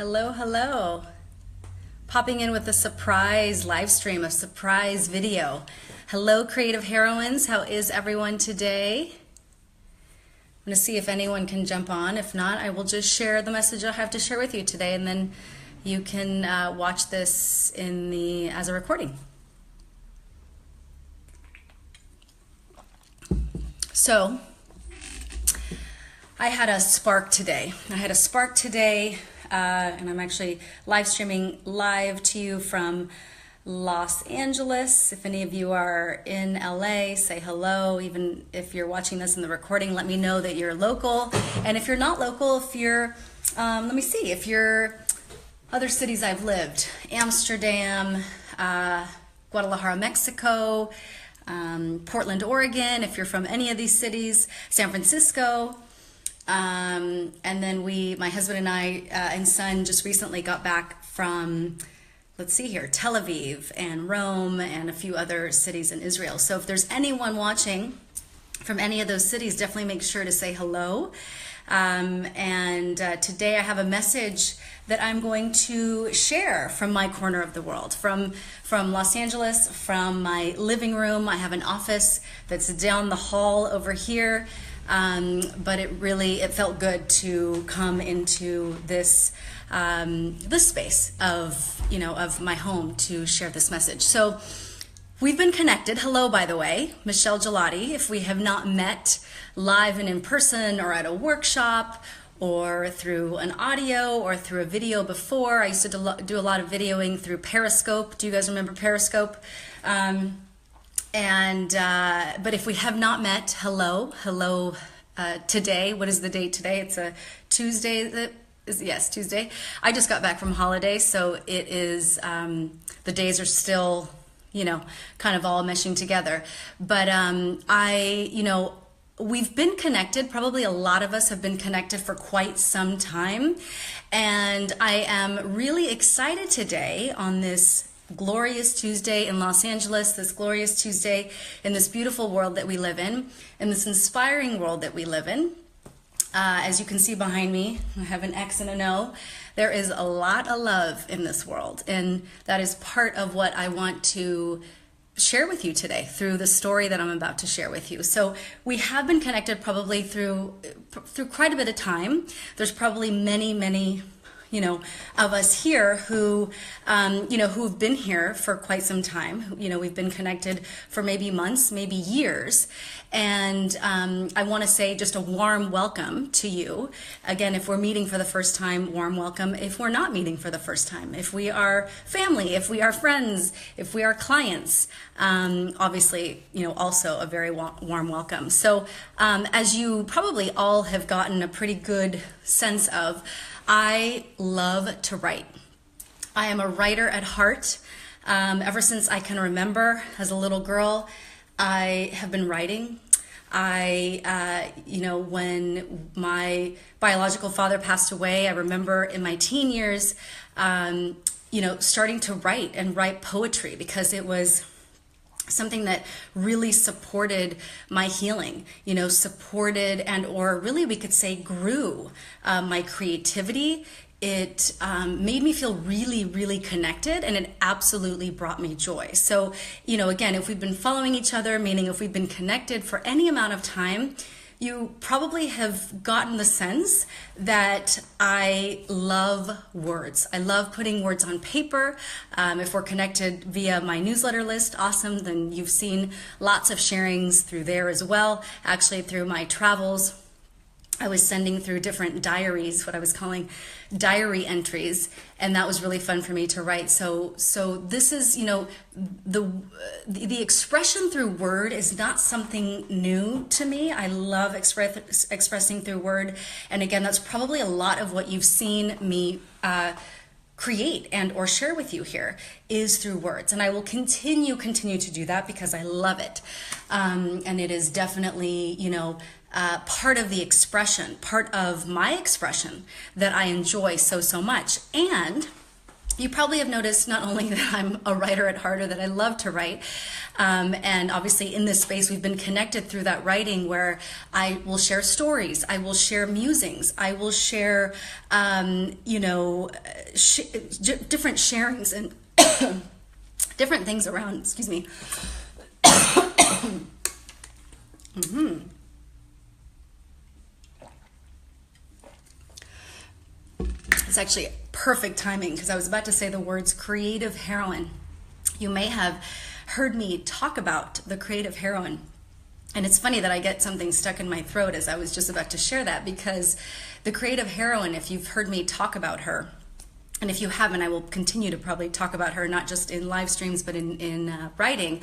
Hello, hello. Popping in with a surprise live stream, a surprise video. Hello, Creative Heroines. How is everyone today? I'm going to see if anyone can jump on. If not, I will just share the message I have to share with you today, and then you can watch this as a recording. So, I had a spark today. And I'm actually live streaming live to you from Los Angeles. If any of you are in LA, say hello. Even if you're watching this in the recording, let me know that you're local. And if you're not local, if you're, let me see, if you're other cities I've lived, Amsterdam, Guadalajara, Mexico, Portland, Oregon, if you're from any of these cities, San Francisco. And then my husband and I and son just recently got back from, let's see here, Tel Aviv and Rome and a few other cities in Israel. So if there's anyone watching from any of those cities, definitely make sure to say hello. Today I have a message that I'm going to share from my corner of the world, from Los Angeles, from my living room. I have an office that's down the hall over here. But it felt good to come into this space of my home to share this message. So we've been connected. Hello, by the way, Michelle Gelati. If we have not met live and in person or at a workshop or through an audio or through a video before, I used to do a lot of videoing through Periscope. Do you guys remember Periscope? But if we have not met, hello. Today, what is the date today? It's a Tuesday. Yes, Tuesday. I just got back from holiday, so it is, the days are still, kind of all meshing together. But we've been connected. Probably a lot of us have been connected for quite some time. And I am really excited today on this glorious Tuesday in Los Angeles, this glorious Tuesday in this beautiful world that we live in this inspiring world that we live in. As you can see behind me, I have an X and an O. There is a lot of love in this world, and that is part of what I want to share with you today through the story that I'm about to share with you. So we have been connected probably through quite a bit of time. There's probably many of us here who've been here for quite some time. We've been connected for maybe months, maybe years. And I want to say just a warm welcome to you. Again, if we're meeting for the first time, warm welcome. If we're not meeting for the first time, if we are family, if we are friends, if we are clients, obviously, also a very warm welcome. So as you probably all have gotten a pretty good sense of, I love to write. I am a writer at heart. Ever since I can remember as a little girl, I have been writing. When my biological father passed away, I remember in my teen years, starting to write poetry because it was something that really supported my healing, supported or really we could say grew my creativity. It made me feel really, really connected, and it absolutely brought me joy. So, again, if we've been following each other, meaning if we've been connected for any amount of time, you probably have gotten the sense that I love words. I love putting words on paper. If we're connected via my newsletter list, awesome. Then you've seen lots of sharings through there as well. Actually, through my travels, I was sending through different diaries, what I was calling diary entries, and that was really fun for me to write. So this is, the expression through word is not something new to me. I love expressing through word, and again, that's probably a lot of what you've seen me create and or share with you here is through words, and I will continue to do that because I love it, and it is definitely part of the expression, part of my expression that I enjoy so much. And You probably have noticed not only that I'm a writer at heart, or that I love to write, and obviously in this space we've been connected through that writing, where I will share stories, I will share musings, I will share, different sharings and different things around, excuse me. It's actually perfect timing, because I was about to say the words creative heroine. You may have heard me talk about the creative heroine. And it's funny that I get something stuck in my throat as I was just about to share that, because the creative heroine, if you've heard me talk about her, and if you haven't, I will continue to probably talk about her, not just in live streams, but in writing,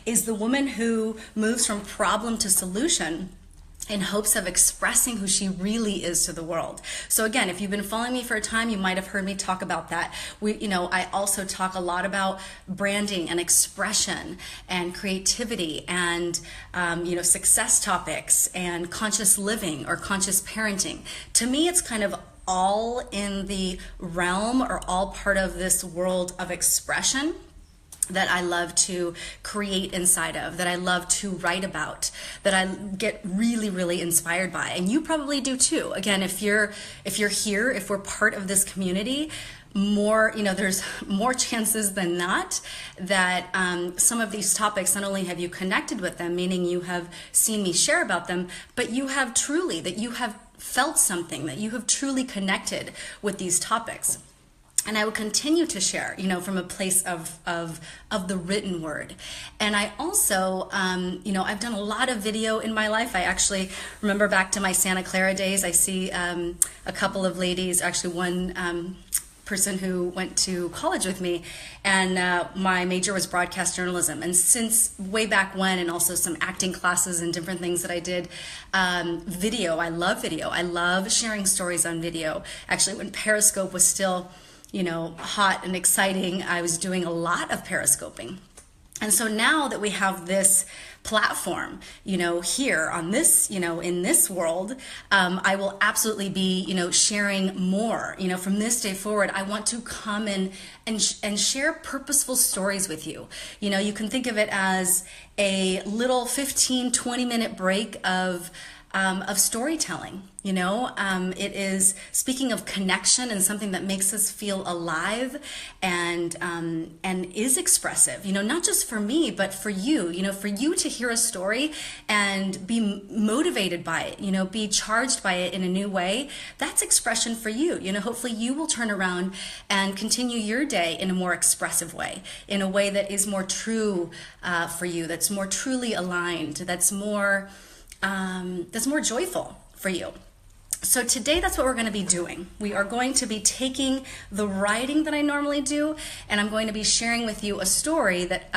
is the woman who moves from problem to solution in hopes of expressing who she really is to the world. So again, if you've been following me for a time, you might have heard me talk about that. I also talk a lot about branding and expression and creativity and success topics and conscious living or conscious parenting. To me, it's kind of all in the realm, or all part of this world of expression that I love to create inside of, that I love to write about, that I get really, really inspired by. And you probably do too. Again, if you're here, if we're part of this community, there's more chances than not that some of these topics, not only have you connected with them, meaning you have seen me share about them, but you have felt something, that you have truly connected with these topics. And I will continue to share, from a place of the written word. And I also, I've done a lot of video in my life. I actually remember back to my Santa Clara days. I see a couple of ladies, actually one person who went to college with me, and my major was broadcast journalism. And since way back when, and also some acting classes and different things that I did, video, I love video. I love sharing stories on video. Actually, when Periscope was still hot and exciting, I was doing a lot of periscoping. And so now that we have this platform, here on this, in this world, I will absolutely be, sharing more. From this day forward, I want to come in and share purposeful stories with you. You can think of it as a little 15, 20-minute break of storytelling. It is speaking of connection and something that makes us feel alive and is expressive, not just for me, but for you, for you to hear a story and be motivated by it, be charged by it in a new way. That's expression for you. Hopefully you will turn around and continue your day in a more expressive way, in a way that is more true for you, that's more truly aligned, that's more joyful for you. So today, that's what we're going to be doing. We are going to be taking the writing that I normally do, and I'm going to be sharing with you a story that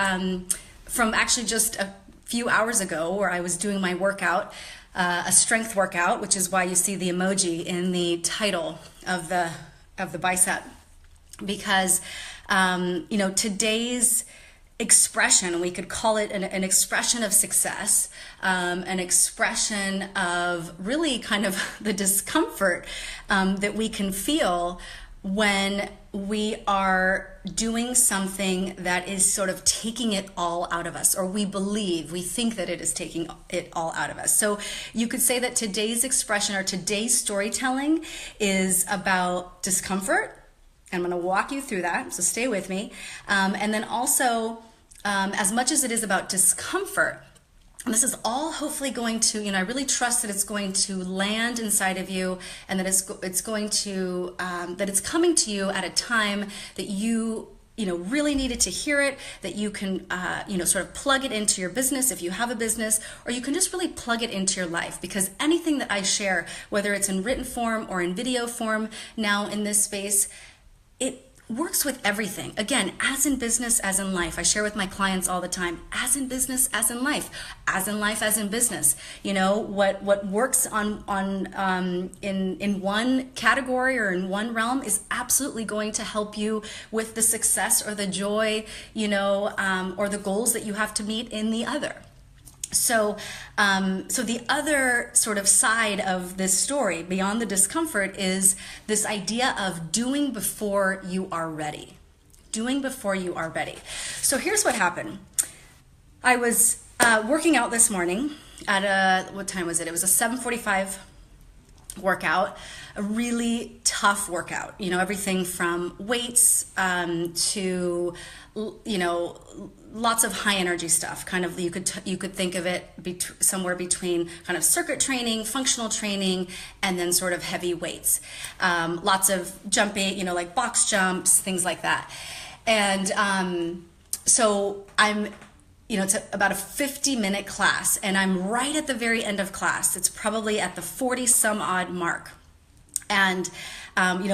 from actually just a few hours ago, where I was doing my workout, a strength workout, which is why you see the emoji in the title of the bicep, because today's expression, we could call it an expression of success, an expression of really kind of the discomfort that we can feel when we are doing something that is sort of taking it all out of us, or we think that it is taking it all out of us. So you could say that today's expression, or today's storytelling, is about discomfort. I'm going to walk you through that, so stay with me. And then also, as much as it is about discomfort, and this is all hopefully going to, I really trust that it's going to land inside of you, and that it's going to, that it's coming to you at a time that you really needed to hear it, that you can, sort of plug it into your business if you have a business, or you can just really plug it into your life, because anything that I share, whether it's in written form or in video form now in this space, it works with everything. Again, as in business, as in life. I share with my clients all the time, as in business, as in life, as in life, as in business. What works in one category or in one realm is absolutely going to help you with the success or the joy, or the goals that you have to meet in the other. So the other sort of side of this story, beyond the discomfort, is this idea of doing before you are ready. doing before you are ready. So here's what happened. I was working out this morning at what time was it? It was a 7:45 workout, a really tough workout, everything from weights to, lots of high energy stuff. Kind of, you could think of it somewhere between kind of circuit training, functional training, and then sort of heavy weights. Lots of jumping, like box jumps, things like that. And so it's about a 50-minute class, and I'm right at the very end of class. It's probably at the 40 some odd mark. And,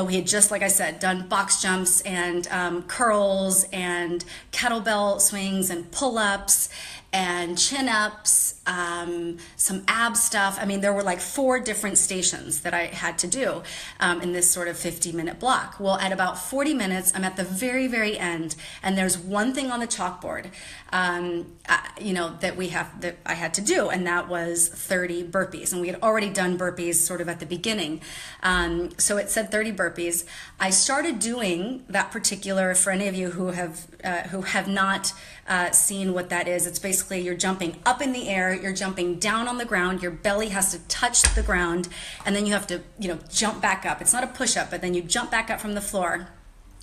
we had just, like I said, done box jumps and curls and kettlebell swings and pull-ups and chin-ups, some ab stuff. I mean, there were like 4 different stations that I had to do in this sort of 50-minute block. Well, at about 40 minutes, I'm at the very, very end, and there's one thing on the chalkboard, that I had to do, and that was 30 burpees. And we had already done burpees sort of at the beginning. So it said 30 burpees. I started doing that particular, for any of you who have not seen what that is, it's basically you're jumping up in the air, you're jumping down on the ground, your belly has to touch the ground, and then you have to, jump back up. It's not a push-up, but then you jump back up from the floor,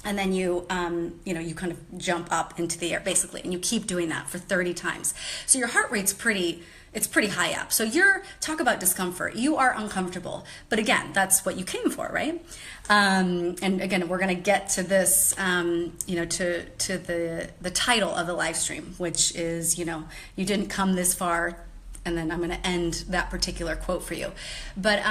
and then you kind of jump up into the air, basically, and you keep doing that for 30 times. So your heart rate's pretty high up. So talk about discomfort. You are uncomfortable. But again, that's what you came for, right? And again, we're going to get to this, to the title of the live stream, which is, you didn't come this far. And then I'm going to end that particular quote for you. But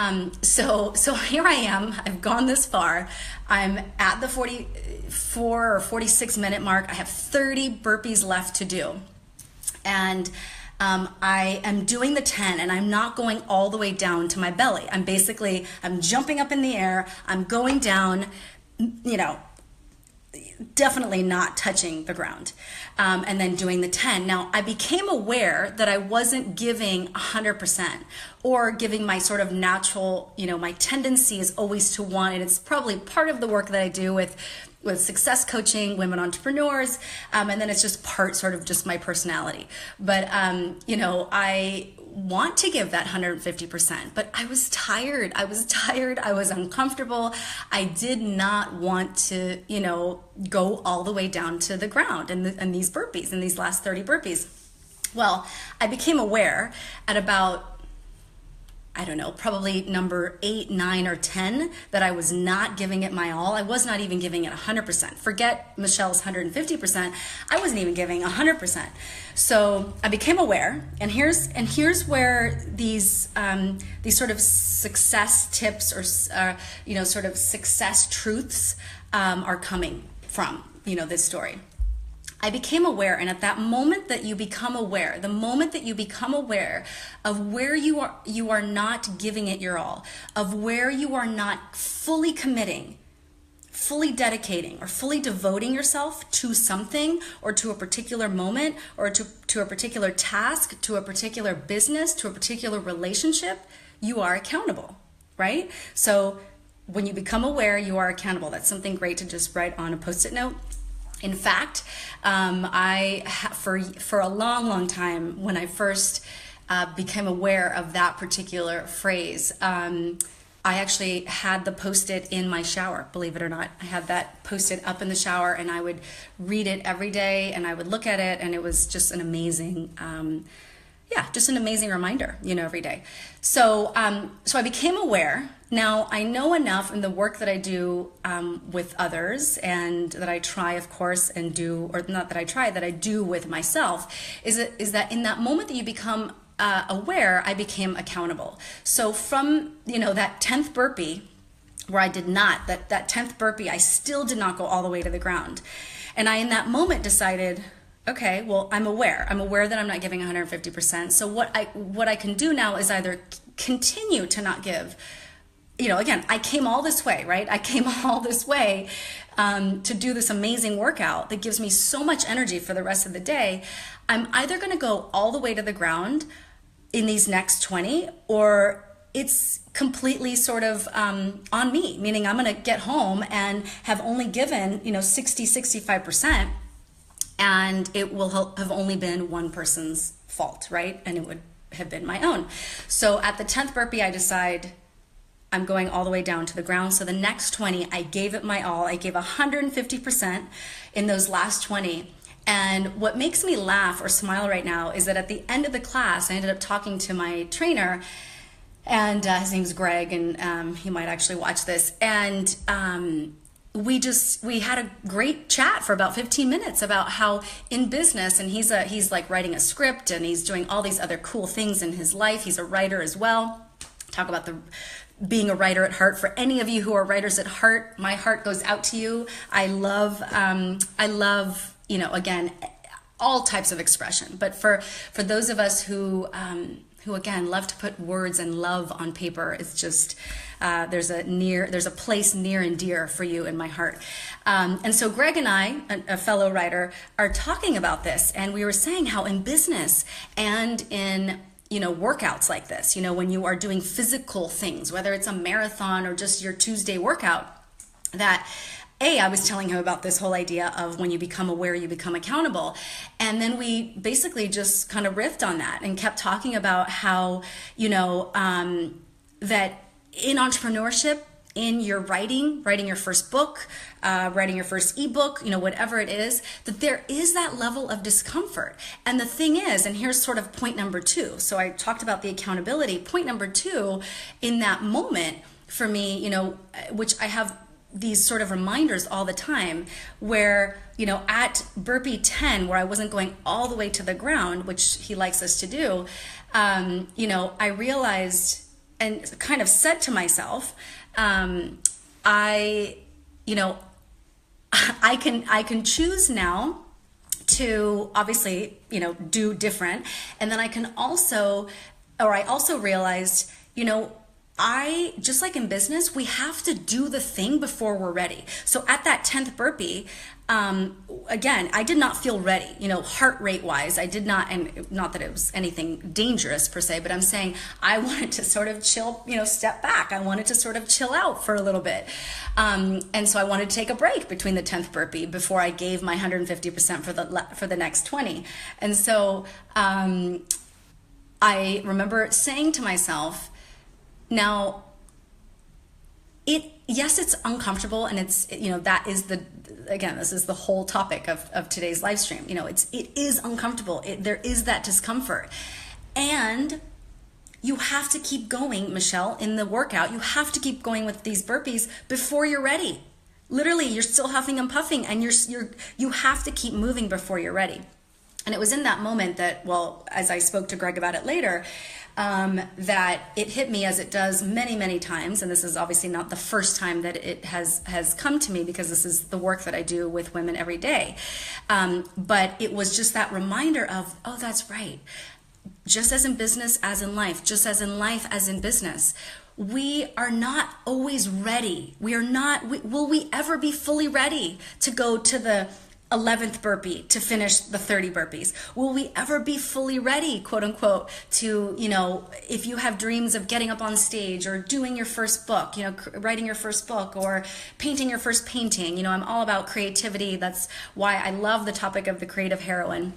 so here I am. I've gone this far. I'm at the 44 or 46 minute mark. I have 30 burpees left to do. And I am doing the 10, and I'm not going all the way down to my belly. I'm jumping up in the air. I'm going down, definitely not touching the ground, and then doing the 10. Now, I became aware that I wasn't giving 100% or giving my sort of natural, my tendency is always to want, and it's probably part of the work that I do with success coaching, women entrepreneurs, and then it's just part sort of just my personality. But, I want to give that 150%, but I was tired. I was uncomfortable. I did not want to, go all the way down to the ground in these burpees, in these last 30 burpees. Well, I became aware at about, probably number 8, 9, or 10 that I was not giving it my all. I was not even giving it 100%. Forget Michelle's 150%. I wasn't even giving 100%. So I became aware, and here's where these sort of success tips or sort of success truths are coming from this story. I became aware, and at that moment that you become aware, the moment that you become aware of where you are not giving it your all, of where you are not fully committing, fully dedicating, or fully devoting yourself to something, or to a particular moment, or to a particular task, to a particular business, to a particular relationship, you are accountable, right? So when you become aware, you are accountable. That's something great to just write on a Post-it note. In fact, for a long, long time, when I first became aware of that particular phrase, I actually had the Post-it in my shower, believe it or not. I had that Post-it up in the shower, and I would read it every day, and I would look at it, and it was just an amazing, just an amazing reminder, every day. So I became aware. Now, I know enough in the work that I do with others, and that I try, of course, and do, or not that I try, that I do with myself, is that in that moment that you become aware, I became accountable. So from, that 10th burpee, where I did not, that 10th burpee, I still did not go all the way to the ground. And I, in that moment, decided, okay, well, I'm aware. I'm aware that I'm not giving 150%. So what I can do now is either continue to not give. Again, I came all this way, right? I came all this way to do this amazing workout that gives me so much energy for the rest of the day. I'm either going to go all the way to the ground in these next 20, or it's completely sort of on me, meaning I'm going to get home and have only given, 60, 65%, and it will have only been one person's fault, right? And it would have been my own. So at the 10th burpee, I decide I'm going all the way down to the ground. So the next 20, I gave it my all. I gave 150% in those last 20. And what makes me laugh or smile right now is that at the end of the class, I ended up talking to my trainer, and his name's Greg, and he might actually watch this. And we had a great chat for about 15 minutes about how in business, and he's like writing a script, and he's doing all these other cool things in his life. He's a writer as well. Talk about being a writer at heart. For any of you who are writers at heart, my heart goes out to you. I love, again, all types of expression. But for those of us who again love to put words and love on paper, it's just there's a place near and dear for you in my heart. And so Greg and I, a fellow writer, are talking about this, and we were saying how in business and in workouts like this, when you are doing physical things, whether it's a marathon or just your Tuesday workout, that I was telling him about this whole idea of when you become aware, you become accountable. And then we basically just kind of riffed on that and kept talking about how, that in entrepreneurship, in your writing your first book, writing your first ebook, whatever it is, that there is that level of discomfort. And the thing is, and here's sort of point number 2. So I talked about the accountability. Point number 2, in that moment for me, which I have these sort of reminders all the time, where, at burpee 10, where I wasn't going all the way to the ground, which he likes us to do, I realized and kind of said to myself, I can choose now to obviously, do different. And then I also realized, just like in business, we have to do the thing before we're ready. So at that 10th burpee, again, I did not feel ready, heart rate wise. I did not, and not that it was anything dangerous per se, but I'm saying I wanted to sort of chill, step back. I wanted to sort of chill out for a little bit. And so I wanted to take a break between the 10th burpee before I gave my 150% for the next 20. And so I remember saying to myself, now, yes, it's uncomfortable, and it's, that is this is the whole topic of today's live stream. It is uncomfortable. There is that discomfort, and you have to keep going, Michelle, in the workout. You have to keep going with these burpees before you're ready. Literally, you're still huffing and puffing, and you have to keep moving before you're ready. And it was in that moment that, well, as I spoke to Greg about it later, that it hit me, as it does many, many times. And this is obviously not the first time that it has come to me, because this is the work that I do with women every day. But it was just that reminder of, oh, that's right. Just as in business, as in life, just as in life, as in business, we are not always ready. Will we ever be fully ready to go to the 11th burpee to finish the 30 burpees? Will we ever be fully ready, quote unquote, to, if you have dreams of getting up on stage or doing your first book, writing your first book or painting your first painting? I'm all about creativity. That's why I love the topic of the creative heroine.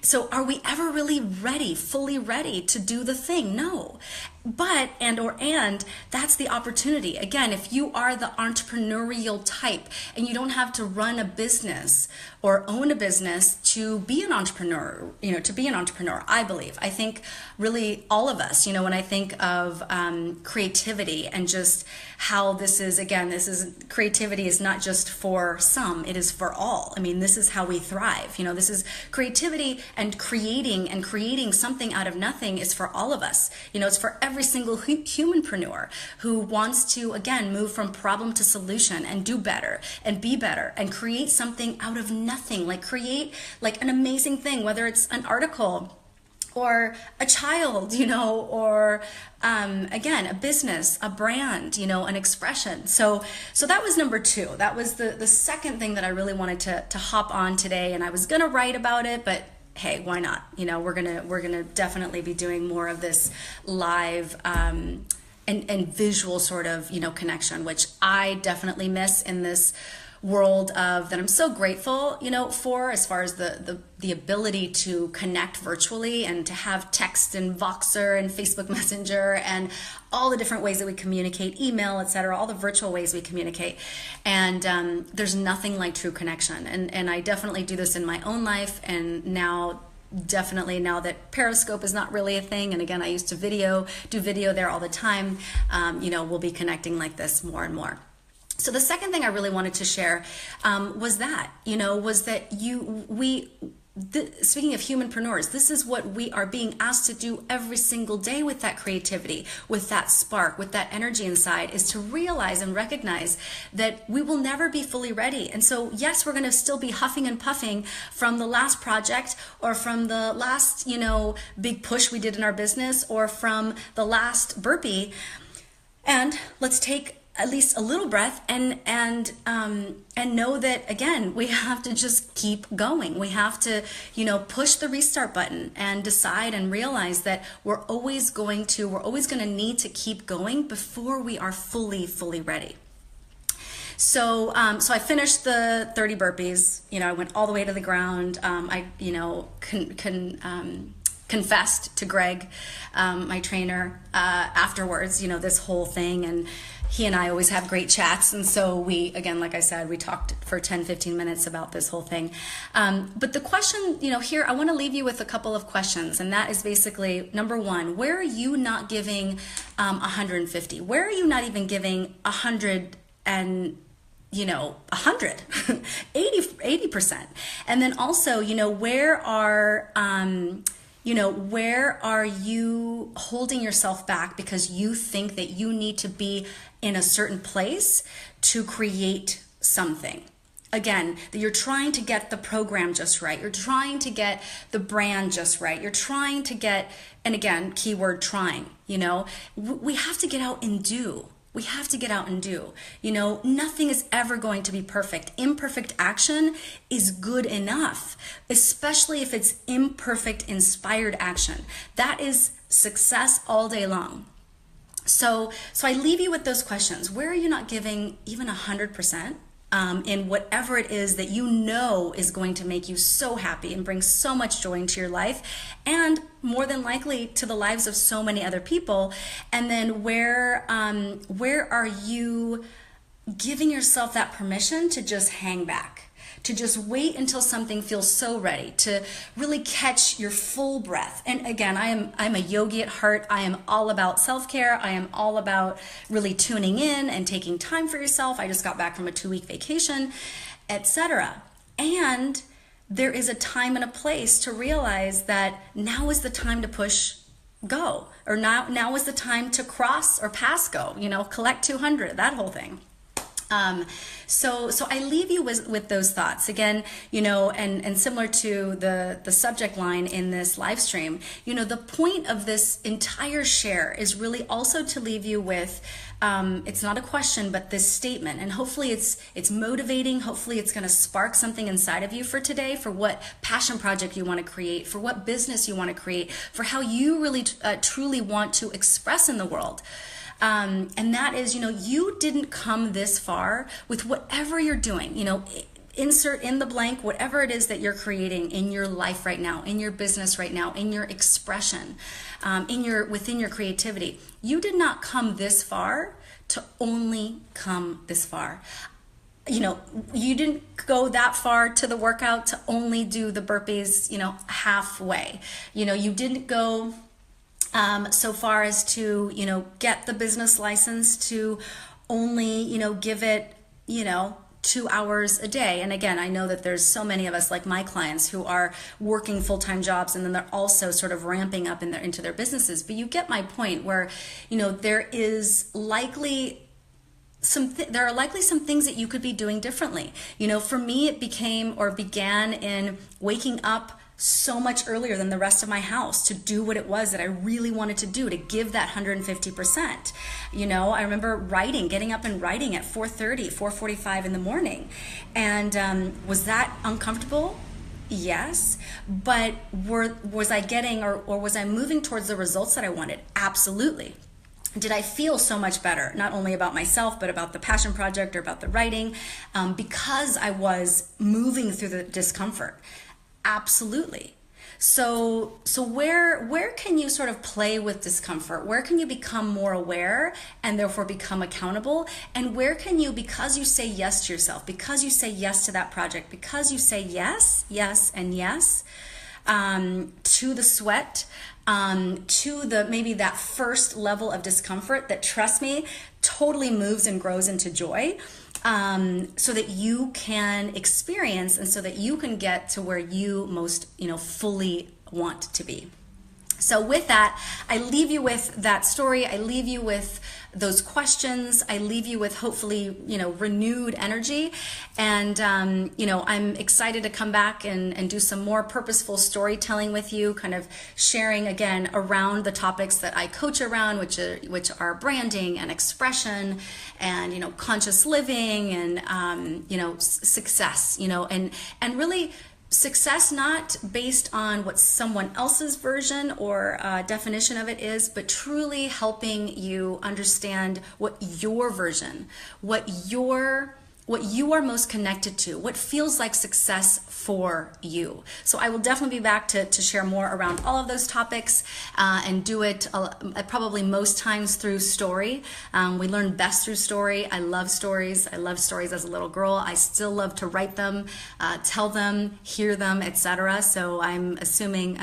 So are we ever really ready, fully ready to do the thing? No. But, and that's the opportunity. Again, if you are the entrepreneurial type and you don't have to run a business or own a business to be an entrepreneur, I believe. I think really all of us, when I think of creativity and just how this is creativity is not just for some, it is for all. I mean, this is how we thrive. This is creativity, and creating something out of nothing is for all of us. It's for every single humanpreneur who wants to, again, move from problem to solution and do better and be better and create something out of nothing, create an amazing thing, whether it's an article or a child, or again, a business, a brand, an expression. So that was number 2. That was the second thing that I really wanted to hop on today. And I was going to write about it, but hey, why not? You know, we're gonna definitely be doing more of this live and visual sort of, you know, connection, which I definitely miss in this world of that I'm so grateful, you know, for, as far as the ability to connect virtually and to have text and Voxer and Facebook Messenger and all the different ways that we communicate, email, etc., all the virtual ways we communicate. And there's nothing like true connection. And I definitely do this in my own life, and now definitely now that Periscope is not really a thing, and again, I used to do video there all the time, you know, we'll be connecting like this more and more. So the second thing I really wanted to share was that speaking of humanpreneurs, this is what we are being asked to do every single day with that creativity, with that spark, with that energy inside, is to realize and recognize that we will never be fully ready. And so, yes, we're going to still be huffing and puffing from the last project, or from the last, you know, big push we did in our business, or from the last burpee. And let's take at least a little breath and know that, again, we have to just keep going. We have to, you know, push the restart button and decide and realize that we're always going to need to keep going before we are fully ready. So, so I finished the 30 burpees. You know, I went all the way to the ground. I, you know, confessed to Greg, my trainer, afterwards, you know, this whole thing, and he and I always have great chats. And so we, again, like I said, we talked for 10-15 minutes about this whole thing. But the question, you know, here, I want to leave you with a couple of questions. And that is basically, number one, where are you not giving 150? Where are you not even giving 100 and, you know, 100, 80%? And then also, you know, where are you holding yourself back because you think that you need to be in a certain place to create something? Again, that you're trying to get the program just right. You're trying to get the brand just right. You're trying to get, and again, keyword trying, you know, we have to get out and do. We have to get out and do. You know, nothing is ever going to be perfect. Imperfect action is good enough, especially if it's imperfect, inspired action. That is success all day long. So I leave you with those questions. Where are you not giving even 100%? In whatever it is that you know is going to make you so happy and bring so much joy into your life, and more than likely to the lives of so many other people. And then where are you giving yourself that permission to just hang back, to just wait until something feels so ready, to really catch your full breath? And again, I'm a yogi at heart. I am all about self-care. I am all about really tuning in and taking time for yourself. I just got back from a 2-week vacation, etc. And there is a time and a place to realize that now is the time to push go, or now is the time to cross or pass go, you know, collect 200, that whole thing. So I leave you with those thoughts again, you know, and similar to the subject line in this live stream, you know, the point of this entire share is really also to leave you with, it's not a question, but this statement, and hopefully it's motivating. Hopefully it's going to spark something inside of you for today, for what passion project you want to create, for what business you want to create, for how you really truly want to express in the world. And that is, you know, you didn't come this far with whatever you're doing, you know, insert in the blank, whatever it is that you're creating in your life right now, in your business right now, in your expression, within your creativity. You did not come this far to only come this far. You know, you didn't go that far to the workout to only do the burpees, you know, halfway. You know, you didn't go so far as to, you know, get the business license to only, you know, give it, you know, 2 hours a day. And again, I know that there's so many of us, like my clients, who are working full-time jobs, and then they're also sort of ramping up into their businesses. But you get my point, where, you know, there are likely some things that you could be doing differently. You know, for me, it began in waking up so much earlier than the rest of my house to do what it was that I really wanted to do, to give that 150%. You know, I remember getting up and writing at 4:30, 4:45 in the morning. And was that uncomfortable? Yes, but was I getting, or was I moving towards the results that I wanted? Absolutely. Did I feel so much better, not only about myself, but about the passion project or about the writing, because I was moving through the discomfort? Absolutely. So where can you sort of play with discomfort? Where can you become more aware and therefore become accountable? And where can you, because you say yes to yourself, because you say yes to that project, because you say yes, yes, and yes, to the sweat, to the maybe that first level of discomfort that, trust me, totally moves and grows into joy, so that you can experience and so that you can get to where you most, fully want to be. So with that, I leave you with that story. I leave you with those questions. I leave you with hopefully, renewed energy. And, I'm excited to come back and do some more purposeful storytelling with you, kind of sharing again around the topics that I coach around, which are branding and expression and, conscious living and, success, and really success not based on what someone else's version or definition of it is, but truly helping you understand what your version, what you are most connected to, what feels like success for you. So I will definitely be back to share more around all of those topics and do it probably most times through story. We learn best through story. I love stories. I loved stories as a little girl. I still love to write them, tell them, hear them, etc. So I'm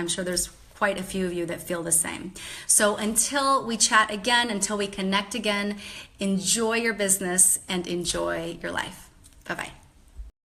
sure there's quite a few of you that feel the same. So until we chat again, until we connect again, enjoy your business and enjoy your life. Bye-bye.